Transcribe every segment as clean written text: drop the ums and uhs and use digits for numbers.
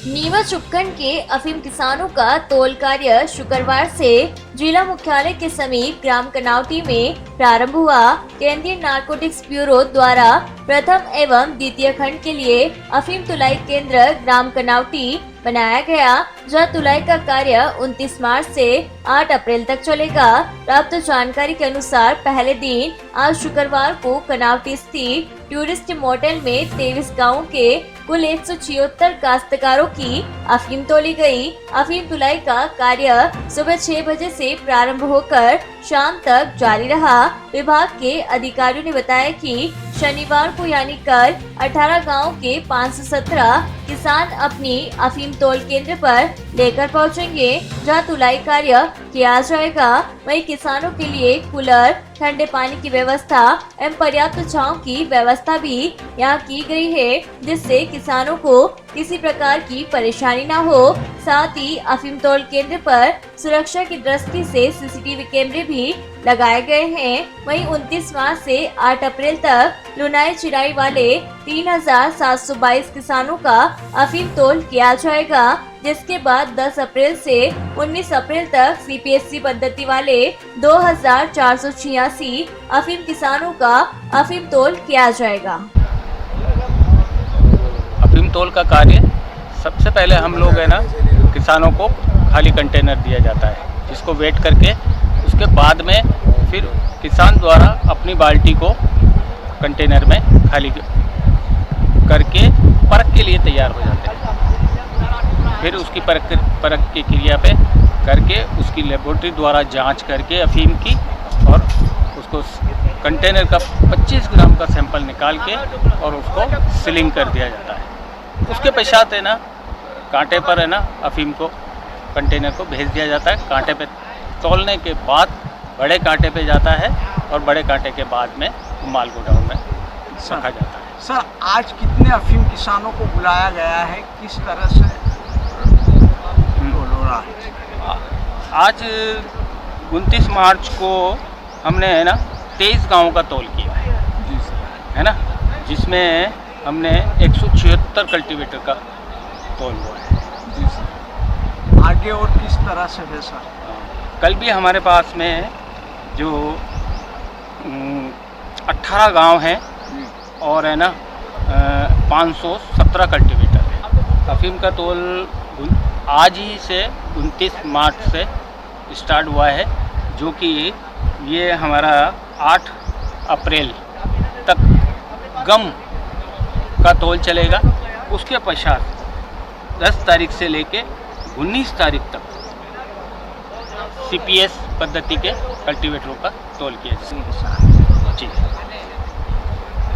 नीमच उपखंड के अफीम किसानों का तौल कार्य शुक्रवार से जिला मुख्यालय के समीप ग्राम कनावटी में प्रारंभ हुआ। केंद्रीय नारकोटिक्स ब्यूरो द्वारा प्रथम एवं द्वितीय खंड के लिए अफीम तुलाई केंद्र ग्राम कनावटी बनाया गया, जहां तुलाई का कार्य 29 मार्च से 8 अप्रैल तक चलेगा। प्राप्त जानकारी के अनुसार पहले दिन आज शुक्रवार को कनावटी स्थित टूरिस्ट मोटेल में 23 गाँव के कुल 176 काश्तकारों की अफीम तोली गई। अफीम तुलाई का कार्य सुबह 6 बजे से प्रारंभ होकर शाम तक जारी रहा। विभाग के अधिकारियों ने बताया कि शनिवार को यानी कल 18 गाँव के 517 किसान अपनी अफीम तोल केंद्र पर लेकर पहुंचेंगे, जहां तुलाई कार्य किया जाएगा। वहीं किसानों के लिए कूलर, ठंडे पानी की व्यवस्था एवं पर्याप्त छांव की व्यवस्था भी यहां की गई है, जिससे किसानों को किसी प्रकार की परेशानी न हो। साथ ही अफीम तोल केंद्र पर सुरक्षा की दृष्टि से सीसीटीवी कैमरे भी लगाए गए हैं। वहीं 29 मार्च से 8 अप्रैल तक लुनाई चिराई वाले 3722 किसानों का अफीम तोल किया जाएगा, जिसके बाद 10 अप्रैल से 19 अप्रैल तक सीपीएससी पद्धति वाले 2486 अफीम किसानों का अफीम तोल किया जाएगा। अफीम तोल का कार्य सबसे पहले हम लोग है ना, किसानों को खाली कंटेनर दिया जाता है, जिसको वेट करके उसके बाद में फिर किसान द्वारा अपनी बाल्टी को कंटेनर में खाली करके परख के लिए तैयार हो जाते हैं। फिर उसकी परख की क्रिया पे करके उसकी लेबोरेटरी द्वारा जांच करके अफीम की और उसको कंटेनर का 25 ग्राम का सैंपल निकाल के और उसको सीलिंग कर दिया जाता है। उसके पश्चात है ना, कांटे पर है ना अफीम को कंटेनर को भेज दिया जाता है। कांटे पे तौलने के बाद बड़े कांटे पे जाता है और बड़े कांटे के बाद में माल गोडाउन में रखा जाता है। सर, आज कितने अफीम किसानों को बुलाया गया है, किस तरह से तोल हो रहा है? आज 29 मार्च को हमने है ना 23 गाँव का तौल किया है ना, जिसमें हमने 176 कल्टीवेटर का तौल हुआ है। आगे और किस तरह से है सर? कल भी हमारे पास में जो 18 गांव हैं और है ना 517 कल्टीवेटर है। अफीम का तौल आज ही से 29 मार्च से स्टार्ट हुआ है, जो कि ये हमारा 8 अप्रैल तक गम का तौल चलेगा। उसके पश्चात 10 तारीख से लेके 19 तारीख तक सीपीएस पद्धति के कल्टीवेटरों का तौल किया जाएगा। जी,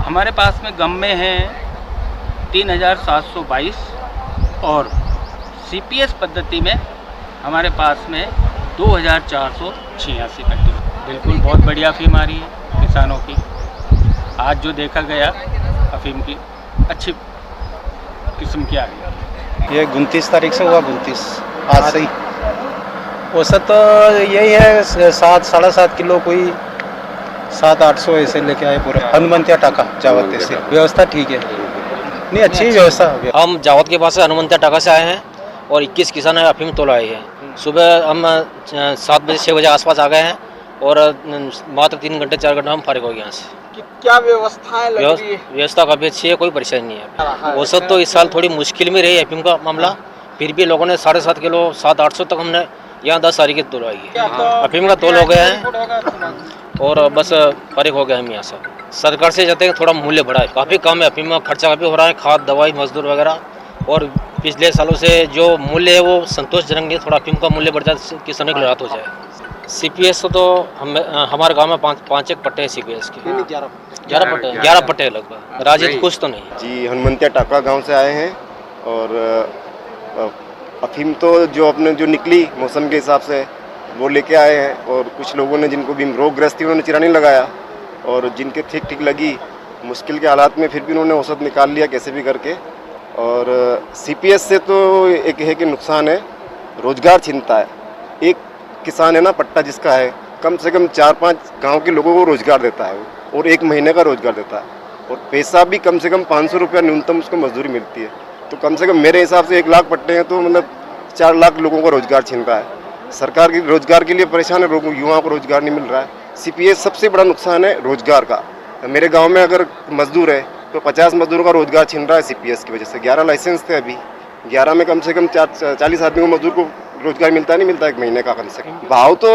हमारे पास में गम में है 3722 और सीपीएस पद्धति में हमारे पास में 2486 कल्टीवेटर। बिल्कुल बहुत बढ़िया अफीम आ रही है किसानों की। आज जो देखा गया अफीम की अच्छी किस्म की आ रही है। ये 29 तारीख से हुआ, 29 आज से ही। औसत यही है 7 साढ़े 7 किलो, कोई 700-800 ऐसे लेके आए पूरे। हनुमंतिया टाका जावत से व्यवस्था ठीक है, नहीं अच्छी व्यवस्था। हम जावत के पास से हनुमंतिया टाका से आए हैं और 21 किसान अफीम तोल आए हैं। सुबह हम 7 बजे 6 बजे आसपास आ गए हैं और मात्र 3 घंटे 4 घंटे हम फारिग हो गए यहाँ से। क्या व्यवस्थाएं लग रही है? व्यवस्था काफ़ी अच्छी है, कोई परेशानी नहीं है। औसत तो इस साल थोड़ी मुश्किल में रही अफीम का मामला, फिर भी लोगों ने 7.5 किलो 700-800 तक हमने यहाँ 10 तारीख की तोलाई है। अफीम का तोल हो गया है और बस फारिग हो गए हम यहाँ से। सरकार से चाहते हैं थोड़ा मूल्य बढ़ाए, काफ़ी कम है अफीम का खर्चा, काफ़ी हो रहा है, खाद दवाई मजदूर वगैरह, और पिछले सालों से जो मूल्य है वो संतोषजनक नहीं। थोड़ा अफीम का मूल्य बढ़ जाए, किसानों की राहत हो जाए। सीपीएस तो हमारे गांव में 5 एक पट्टे हैं सीपीएस के। 11 पट्टे लगभग। राजेश कुछ तो नहीं जी। हनुमंतिया टाका गांव से आए हैं और अफीम तो जो अपने जो निकली मौसम के हिसाब से वो लेके आए हैं, और कुछ लोगों ने जिनको भी रोगग्रस्त थी उन्होंने चिरानी लगाया, और जिनके ठीक लगी मुश्किल के हालात में फिर भी उन्होंने औसत निकाल लिया कैसे भी करके। और सीपीएस से तो एक है कि नुकसान है, रोजगार छीनता है। एक किसान है ना पट्टा जिसका है, कम से कम 4-5 गांव के लोगों को रोजगार देता है और 1 महीने का रोजगार देता है, और पैसा भी कम से कम 500 रुपया न्यूनतम उसको मजदूरी मिलती है। तो कम से कम मेरे हिसाब से 1 लाख पट्टे हैं तो मतलब 4 लाख लोगों का रोजगार छीन रहा है। सरकार की रोजगार के लिए परेशान है, लोगों युवाओं को रोजगार नहीं मिल रहा है। सीपीएस सबसे बड़ा नुकसान है रोजगार का। मेरे गांव में अगर मजदूर है तो 50 मजदूरों का रोजगार छीन रहा है सीपीएस की वजह से। 11 लाइसेंस थे, अभी 11 में कम से कम 40 आदमी को मजदूर को रोजगार मिलता नहीं मिलता 1 महीने का कम से कम। भाव तो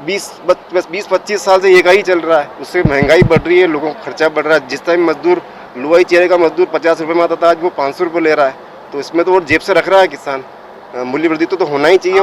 20-25 साल से एक ही चल रहा है, उससे महंगाई बढ़ रही है, लोगों का खर्चा बढ़ रहा है। जिस टाइम मजदूर लुआई चेहरे का मजदूर 50 रुपये में आता था, आज वो 500 रुपये ले रहा है। तो इसमें तो वो जेब से रख रहा है किसान। मूल्य वृद्धि तो होना ही चाहिए।